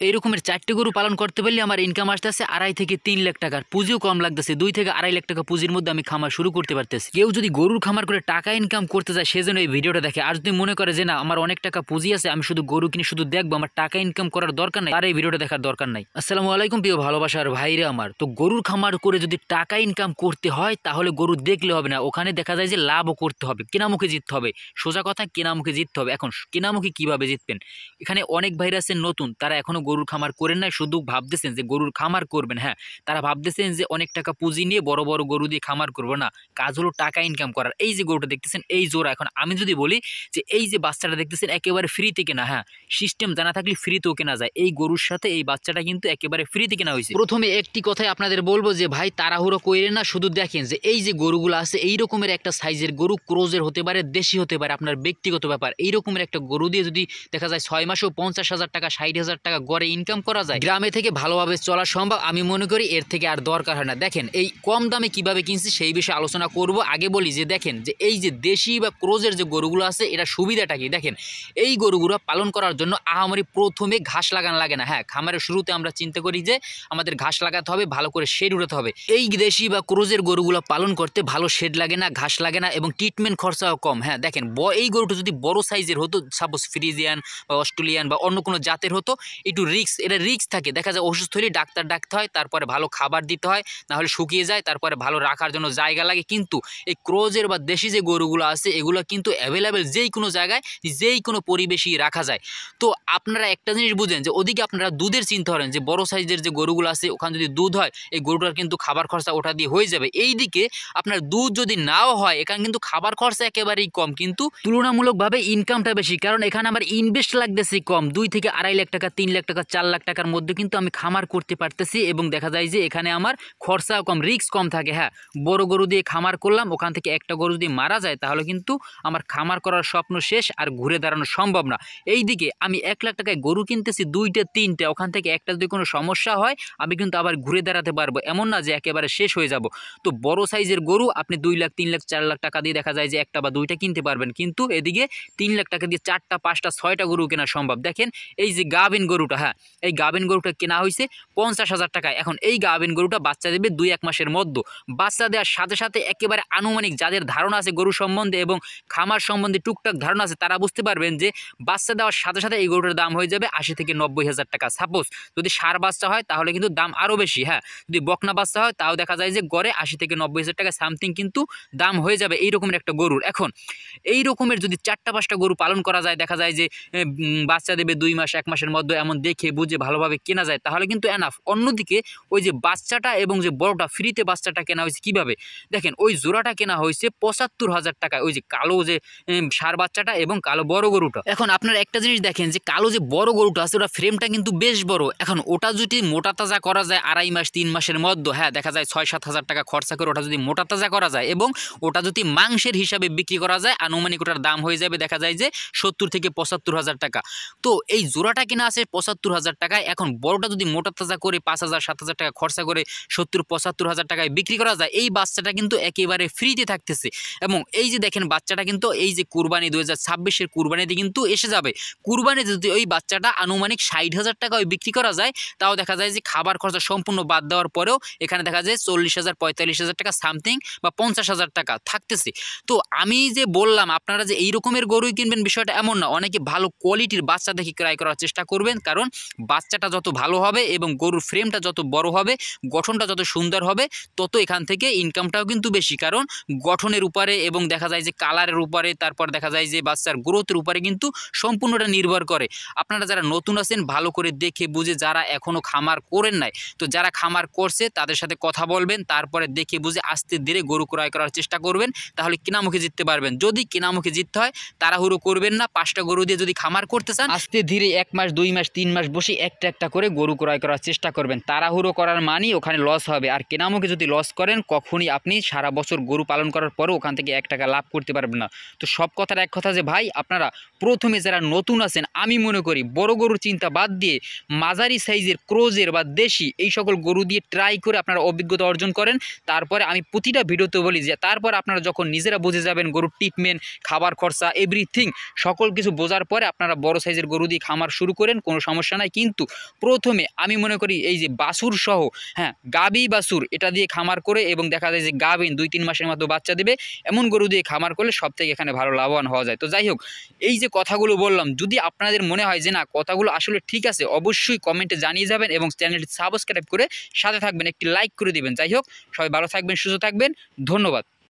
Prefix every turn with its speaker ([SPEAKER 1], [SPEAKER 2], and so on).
[SPEAKER 1] এই রকমের 4টি গরু পালন করতে পারলে আমার ইনকাম আসতেছে 2.5 থেকে 3 লাখ টাকার, পুঁজিও কম লাগতেছে, 2 থেকে 2.5 লাখ টাকা পুঁজির মধ্যে আমি খামার শুরু করতে পারতেছি। কেউ যদি গরুর খামার করে টাকা ইনকাম করতে চায় সেজন্য এই ভিডিওটা দেখে। আর যদি মনে করে যে না আমার অনেক টাকা পুঁজি আছে, আমি শুধু গরু কিনে শুধু দেখবো, আমার টাকা ইনকাম করার দরকার নাই, তার এই ভিডিওটা দেখার দরকার নাই। আসসালামু আলাইকুম প্রিয় ভালোবাসার ভাইরা আমার। তো গরুর খামার করে যদি টাকা ইনকাম করতে হয় তাহলে গরু দেখলে হবে না, ওখানে দেখা যায় যে লাভও করতে হবে, কেনামুখে জিততে হবে। সোজা কথা, কেনামুখে জিততে হবে। এখন কেনামুখে কিভাবে জিতবেন? এখানে অনেক ভাইরা আছেন নতুন, তারা এখনো গরুর খামার করেন নাই, শুধু ভাবতেছেন যে গরুর খামার করবেন। হ্যাঁ, তারা ভাবতেছেন যে অনেক টাকা পুঁজি নিয়ে বড় বড় গরু দিয়ে খামার করবো। না, কাজ হলো টাকা ইনকাম করার। এই যে গরুটা দেখতেছেন এই জোড়া, এখন আমি যদি বলি যে এই যে বাচ্চাটা দেখতেছেন একেবারে ফ্রিতে কেনা, হ্যাঁ সিস্টেম জানা থাকলে ফ্রিতেও কেনা যায়। এই গরুর সাথে এই বাচ্চাটা কিন্তু একেবারে ফ্রিতে কেনা হয়েছে। প্রথমে একটি কথাই আপনাদের বলবো যে ভাই তাড়াহুড়ো কইরেন না, শুধু দেখেন যে এই যে গরুগুলো আছে এই রকমের একটা সাইজের গরু, ক্রোজের হতে পারে, দেশি হতে পারে, আপনার ব্যক্তিগত ব্যাপার। এই রকমের একটা গরু দিয়ে যদি দেখা যায় 6 মাসেও 50,000 টাকা 60,000 টাকা গড়ে ইনকাম করা যায়, গ্রামে থেকে ভালোভাবে চলা সম্ভব। আমি মনে করি এর থেকে আর দরকার হয় না। দেখেন এই কম দামে কিভাবে কিনছি সেই বিষয়ে আলোচনা করব। আগে বলি যে দেখেন যে এই যে দেশি বা ক্রোজের যে গরুগুলো আছে এটা সুবিধাটা কি দেখেন। এই গরুগুলো পালন করার জন্য আহামরি প্রথমে ঘাস লাগানো লাগে না। হ্যাঁ, খামারের শুরুতে আমরা চিন্তা করি যে আমাদের ঘাস লাগাতে হবে, ভালো করে শেড উঠাতে হবে। এই দেশি বা ক্রোজের গরুগুলো পালন করতে ভালো শেড লাগে না, ঘাস লাগে না, এবং ট্রিটমেন্ট খরচাও কম। হ্যাঁ দেখেন, এই গরুটা যদি বড় সাইজের হতো, সাপোজ ফ্রিজিয়ান বা অস্ট্রেলিয়ান বা অন্য কোনো জাতের হতো, একটু রিক্স, এটা রিক্স থাকে। দেখা যায় অসুস্থ হলে ডাক্তার ডাকতে হয়, তারপরে ভালো খাবার দিতে হয়, না হলে শুকিয়ে যায়, তারপরে ভালো রাখার জন্য জায়গা লাগে। কিন্তু এই ক্রোজের বা দেশি যে গরুগুলো আছে এগুলো কিন্তু অ্যাভেলেবেল যেই কোনো জায়গায় যেই কোনো পরিবেশেই রাখা যায়। তো আপনারা একটা জিনিস বুঝেন যে ওদিকে আপনারা দুধের চিন্তা করেন যে বড় সাইজের যে গরুগুলো আছে ওখানে যদি দুধ হয় এই গরুটার কিন্তু খাবার খরচা ওটা দিয়ে হয়ে যাবে। এই দিকে আপনার দুধ যদি নাও হয় এখানে কিন্তু খাবার খরচা একেবারেই কম, কিন্তু তুলনামূলকভাবে ইনকামটা বেশি, কারণ এখানে আমার ইনভেস্ট লাগতেছে কম। 2 থেকে 2.5 লাখ টাকা, 3 লাখ টাকা, 4 লাখ টাকার মধ্যে কিন্তু আমি খামার করতে পারতেছি, এবং দেখা যায় যে এখানে আমার খরচাও কম, রিস্ক কম থাকে। হ্যাঁ, বড় গরু দিয়ে খামার করলাম, ওখান থেকে একটা গরু যদি মারা যায় তাহলে কিন্তু আমার খামার করার স্বপ্ন শেষ, আর ঘুরে দাঁড়ানো সম্ভব না। এই দিকে আমি 1 লাখ টাকায় গরু কিনতেছি 2টা 3টা, ওখান থেকে একটা যদি কোনো সমস্যা হয় আমি কিন্তু আবার ঘুরে দাঁড়াতে পারবো, এমন না যে একেবারে শেষ হয়ে যাব। তো বড় সাইজের গরু আপনি 2 লাখ 3 লাখ 4 লাখ টাকা দিয়ে দেখা যায় যে একটা বা দুইটা কিনতে পারবেন, কিন্তু এদিকে 3 লাখ টাকা দিয়ে 4টা 5টা 6টা গরু কেনা সম্ভব। দেখেন এই যে গাভিন গরুটা, হ্যাঁ এই গাভিন গরুটা কেনা হয়েছে 50,000 টাকায়। এখন এই গাভিন গরুটা বাচ্চা দেবে 2-1 মাসের মধ্যে। বাচ্চা দেওয়ার সাথে সাথে একেবারে আনুমানিক যাদের ধারণা আছে গরু সম্বন্ধে এবং খামার সম্বন্ধে টুকটাক ধারণা আছে তারা বুঝতে পারবেন যে বাচ্চা দেওয়ার সাথে সাথে এই গরুটার দাম হয়ে যাবে 80 থেকে 90,000 টাকা। সাপোজ যদি ষাঁড় বাচ্চা হয় তাহলে কিন্তু দাম আরও বেশি। হ্যাঁ, যদি বকনা বাচ্চা হয় তাও দেখা যায় যে গড়ে 80 থেকে 90,000 টাকা সামথিং কিন্তু দাম হয়ে যাবে এই রকমের একটা গরুর। এখন এই রকমের যদি 4টা 5টা গরু পালন করা যায়, দেখা যায় যে বাচ্চা দেবে 2 মাস 1 মাসের মধ্যে, এমন দেখে বুঝে ভালোভাবে কেনা যায় তাহলে কিন্তু এনাফ। অন্যদিকে ওই যে বাচ্চাটা এবং যে বড়টা ফ্রিতে বাচ্চাটা কেনা হয়েছে কিভাবে দেখেন, ওই জোড়াটা কেনা হয়েছে 75,000 টাকায়, ওই যে কালো যে ষাঁড় বাচ্চাটা এবং কালো বড় গরুটা। এখন আপনারা একটা জিনিস দেখেন যে কালো যে বড় গরুটা আছে ওটা ফ্রেমটা কিন্তু বেশ বড়। এখন ওটা যদি মোটা তাজা করা যায় 2.5 মাস 3 মাসের মধ্যে, হ্যাঁ দেখা যায় 6-7 হাজার টাকা খরচা করে ওটা যদি মোটা তাজা করা যায় এবং ওটা যদি মাংসের হিসাবে বিক্রি করা যায়, আনুমানিক ওটার দাম হয়ে যাবে দেখা যায় যে 70 থেকে 75,000 টাকা। তো এই জোড়াটা কিনা আছে 75,000 টাকায়। এখন বড়টা যদি মোটা তাজা করে 5,000-7,000 টাকা খরচা করে 70-75,000 টাকায় বিক্রি করা যায়, এই বাচ্চাটা কিন্তু একেবারে ফ্রিতে থাকতেছে। এবং এই যে দেখেন বাচ্চাটা কিন্তু এই যে কুরবানি 2026-এর কুরবানিতে কিন্তু এসে যাবে। কুরবানিতে যদি ওই বাচ্চাটা আনুমানিক 60,000 টাকায় বিক্রি করা যায় তাও দেখা যায় যে খাবার খরচা সম্পূর্ণ বাদ দেওয়ার পরেও এখানে দেখা যায় 40,000-45,000 টাকা সামথিং বা 50,000 টাকা থাকতেছে। তো আমি যে বললাম আপনারা যে এই রকমের গরুই কিনবেন বিষয়টা এমন না, অনেকে ভালো কোয়ালিটির বাচ্চা দেখে ক্রয় করার চেষ্টা করবেন, কারণ বাচ্চাটা যত ভালো হবে এবং গরুর ফ্রেমটা যত বড় হবে, গঠনটা যত সুন্দর হবে, তত এখান থেকে ইনকামটাও কিন্তু বেশি। কারণ গঠনের উপরে এবং দেখা যায় যে কালারের উপরে, তারপর দেখা যায় যে বাচ্চার গ্রোথের উপরে কিন্তু সম্পূর্ণটা নির্ভর করে। আপনারা যারা নতুন আছেন ভালো করে দেখে বুঝে, যারা এখনও খামার করেন নাই, তো যারা খামার করছে তাদের সাথে কথা বলবেন, তারপরে দেখে বুঝে আস্তে ধীরে গরু ক্রয় করার চেষ্টা করবেন, তাহলে কেনামুখে জিততে পারবেন। যদি কেনামুখে জিততে হয় তাড়াহুড়ো করবেন না। 5টা গরু দিয়ে যদি খামার করতে চান আস্তে ধীরে 1 মাস 2 মাস 3 মাস বসে একটা একটা করে গরু ক্রয় করার চেষ্টা করবেন। তাড়াহুড়ো করার মানেই ওখানে লস হবে, আর কেনামুখে যদি লস করেন কখনই আপনি সারা বছর গরু পালন করার পরও ওখান থেকে 1 টাকা লাভ করতে পারবেন না। তো সব কথার এক কথা যে ভাই আপনারা প্রথমে যারা নতুন আছেন আমি মনে করি বড় গরুর চিন্তা বাদ দিয়ে মাঝারি সাইজের ক্রোজের বা দেশি এই সকল গরু দিয়ে ট্রাই করে আপনারা অভিজ্ঞতা অর্জন করেন। তারপরে আমি প্রতিটা ভিডিওতে বলি যে তারপর আপনারা যখন নিজেরা বুঝে যাবেন গরুর ট্রিটমেন্ট, খাবার খরচা, এভরিথিং সকল কিছু বোঝার পরে আপনারা বড় সাইজের গরু দিয়ে খামার শুরু করেন, কোনো সমস্যা নাই। কিন্তু প্রথমে আমি মনে করি এই যে বাছুর সহ, হ্যাঁ, গাবি বাছুর এটা দিয়ে খামার করে এবং দেখা যায় যে গাভিন 2-3 মাসের মতো বাচ্চা দেবে এমন গরু দিয়ে খামার করলে সব থেকে এখানে ভালো লাভবান হওয়া যায়। তো যাই হোক, এই যে কথাগুলো বললাম যদি আপনাদের মনে হয় যে না কথাগুলো আসলে ঠিক আছে অবশ্যই কমেন্টে জানিয়ে যাবেন এবং চ্যানেলটি সাবস্ক্রাইব করে সাথে থাকবেন, একটি লাইক করে দিবেন। যাই হোক, সবাই ভালো থাকবেন, সুস্থ থাকবেন, ধন্যবাদ।